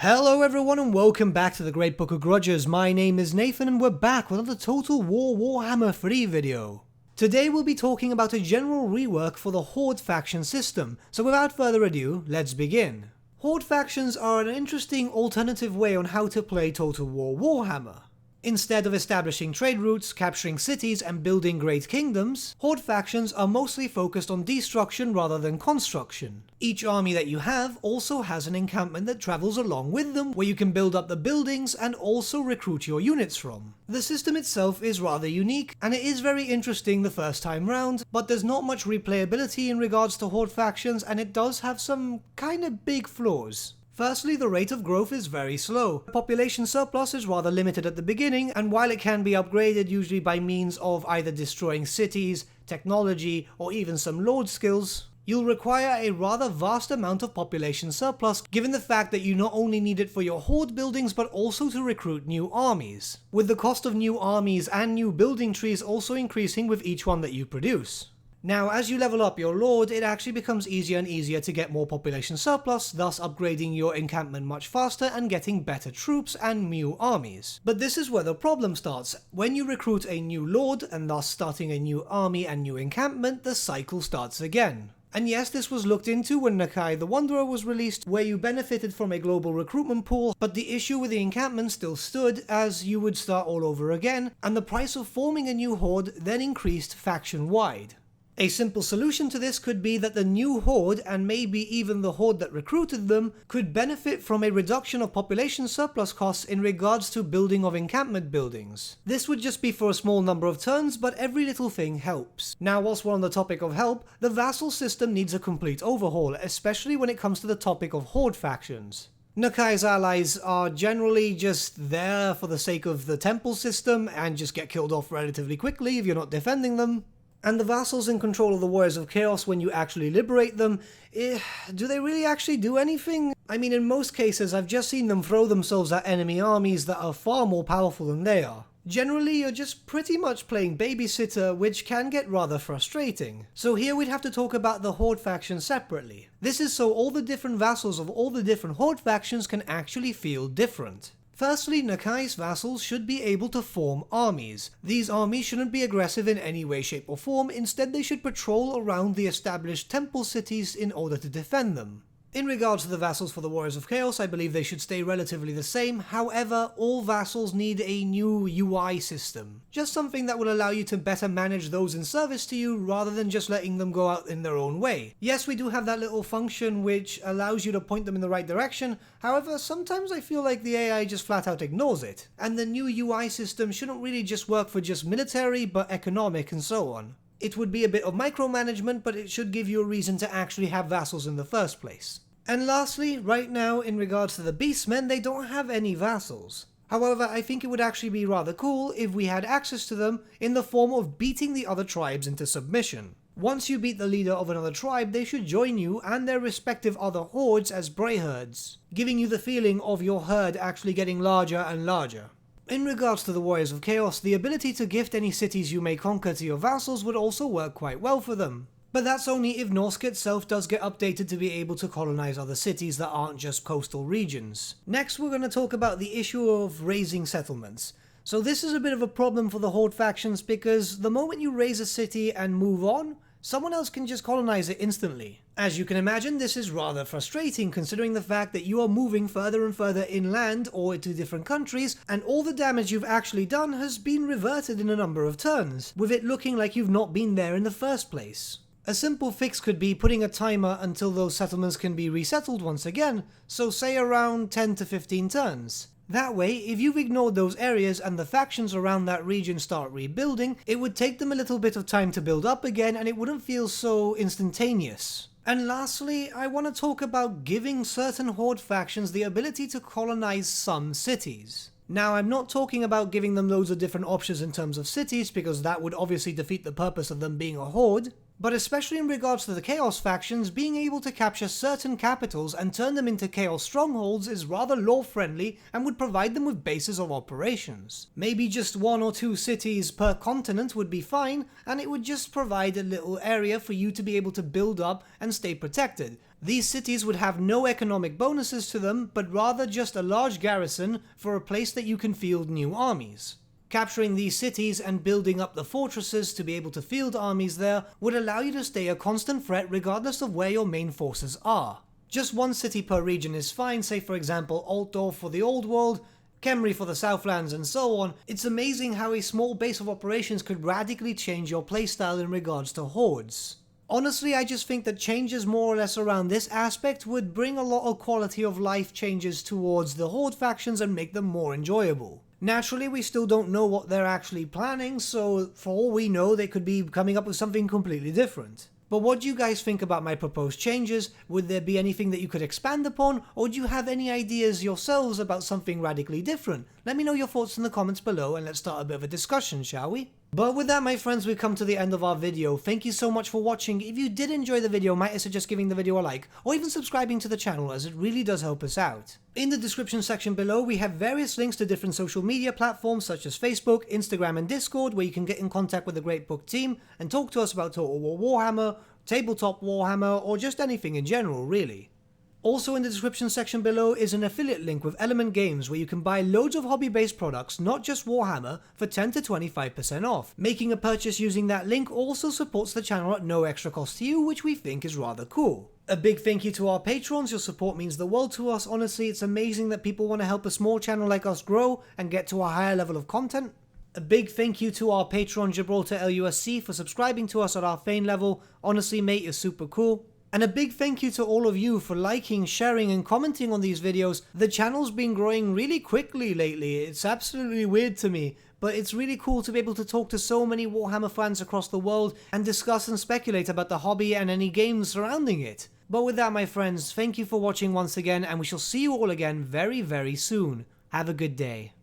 Hello everyone and welcome back to the Great Book of Grudges. My name is Nathan and we're back with another Total War Warhammer 3 video. Today we'll be talking about a general rework for the Horde faction system, so without further ado, let's begin. Horde factions are an interesting alternative way on how to play Total War Warhammer. Instead of establishing trade routes, capturing cities, and building great kingdoms, Horde factions are mostly focused on destruction rather than construction. Each army that you have also has an encampment that travels along with them, where you can build up the buildings and also recruit your units from. The system itself is rather unique, and it is very interesting the first time round, but there's not much replayability in regards to Horde factions, and it does have some kinda big flaws. Firstly, the rate of growth is very slow. Population surplus is rather limited at the beginning, and while it can be upgraded usually by means of either destroying cities, technology, or even some lord skills, you'll require a rather vast amount of population surplus, given the fact that you not only need it for your horde buildings but also to recruit new armies, with the cost of new armies and new building trees also increasing with each one that you produce. Now, as you level up your lord, it actually becomes easier and easier to get more population surplus, thus upgrading your encampment much faster and getting better troops and new armies. But this is where the problem starts. When you recruit a new lord, and thus starting a new army and new encampment, the cycle starts again. And yes, this was looked into when Nakai the Wanderer was released, where you benefited from a global recruitment pool, but the issue with the encampment still stood, as you would start all over again, and the price of forming a new horde then increased faction-wide. A simple solution to this could be that the new horde, and maybe even the horde that recruited them, could benefit from a reduction of population surplus costs in regards to building of encampment buildings. This would just be for a small number of turns, but every little thing helps. Now, whilst we're on the topic of help, the vassal system needs a complete overhaul, especially when it comes to the topic of horde factions. Nakai's allies are generally just there for the sake of the temple system and just get killed off relatively quickly if you're not defending them. And the vassals in control of the Warriors of Chaos, when you actually liberate them, do they really actually do anything? I mean, in most cases, I've just seen them throw themselves at enemy armies that are far more powerful than they are. Generally, you're just pretty much playing babysitter, which can get rather frustrating. So here we'd have to talk about the Horde faction separately. This is so all the different vassals of all the different Horde factions can actually feel different. Firstly, Nakai's vassals should be able to form armies. These armies shouldn't be aggressive in any way, shape or form, instead they should patrol around the established temple cities in order to defend them. In regards to the vassals for the Warriors of Chaos, I believe they should stay relatively the same. However, all vassals need a new UI system. Just something that will allow you to better manage those in service to you rather than just letting them go out in their own way. Yes, we do have that little function which allows you to point them in the right direction. However, sometimes I feel like the AI just flat out ignores it. And the new UI system shouldn't really just work for just military, but economic and so on. It would be a bit of micromanagement, but it should give you a reason to actually have vassals in the first place. And lastly, right now, in regards to the Beastmen, they don't have any vassals. However, I think it would actually be rather cool if we had access to them in the form of beating the other tribes into submission. Once you beat the leader of another tribe, they should join you and their respective other hordes as Bray herds, giving you the feeling of your herd actually getting larger and larger. In regards to the Warriors of Chaos, the ability to gift any cities you may conquer to your vassals would also work quite well for them. But that's only if Norsk itself does get updated to be able to colonize other cities that aren't just coastal regions. Next, we're going to talk about the issue of raising settlements. So this is a bit of a problem for the Horde factions because the moment you raise a city and move on, someone else can just colonize it instantly. As you can imagine, this is rather frustrating considering the fact that you are moving further and further inland or to different countries, and all the damage you've actually done has been reverted in a number of turns, with it looking like you've not been there in the first place. A simple fix could be putting a timer until those settlements can be resettled once again, so say around 10 to 15 turns. That way, if you've ignored those areas and the factions around that region start rebuilding, it would take them a little bit of time to build up again and it wouldn't feel so instantaneous. And lastly, I want to talk about giving certain Horde factions the ability to colonize some cities. Now, I'm not talking about giving them loads of different options in terms of cities, because that would obviously defeat the purpose of them being a horde. But especially in regards to the Chaos factions, being able to capture certain capitals and turn them into Chaos strongholds is rather lore-friendly and would provide them with bases of operations. Maybe just 1 or 2 cities per continent would be fine, and it would just provide a little area for you to be able to build up and stay protected. These cities would have no economic bonuses to them, but rather just a large garrison for a place that you can field new armies. Capturing these cities and building up the fortresses to be able to field armies there would allow you to stay a constant threat regardless of where your main forces are. Just 1 city per region is fine, say for example Altdorf for the Old World, Kemri for the Southlands and so on. It's amazing how a small base of operations could radically change your playstyle in regards to hordes. Honestly, I just think that changes more or less around this aspect would bring a lot of quality of life changes towards the Horde factions and make them more enjoyable. Naturally, we still don't know what they're actually planning, so for all we know, they could be coming up with something completely different. But what do you guys think about my proposed changes? Would there be anything that you could expand upon, or do you have any ideas yourselves about something radically different? Let me know your thoughts in the comments below and let's start a bit of a discussion, shall we? But with that, my friends, we've come to the end of our video. Thank you so much for watching. If you did enjoy the video, might I suggest giving the video a like, or even subscribing to the channel, as it really does help us out. In the description section below, we have various links to different social media platforms such as Facebook, Instagram and Discord, where you can get in contact with the Great Book team and talk to us about Total War Warhammer, Tabletop Warhammer, or just anything in general, really. Also in the description section below is an affiliate link with Element Games where you can buy loads of hobby-based products, not just Warhammer, for 10 to 25% off. Making a purchase using that link also supports the channel at no extra cost to you, which we think is rather cool. A big thank you to our patrons. Your support means the world to us. Honestly, it's amazing that people want to help a small channel like us grow and get to a higher level of content. A big thank you to our patron Gibraltar LUSC for subscribing to us at our Fane level. Honestly, mate, you're super cool. And a big thank you to all of you for liking, sharing and commenting on these videos. The channel's been growing really quickly lately. It's absolutely weird to me, but it's really cool to be able to talk to so many Warhammer fans across the world and discuss and speculate about the hobby and any games surrounding it. But with that, my friends, thank you for watching once again, and we shall see you all again very, very soon. Have a good day.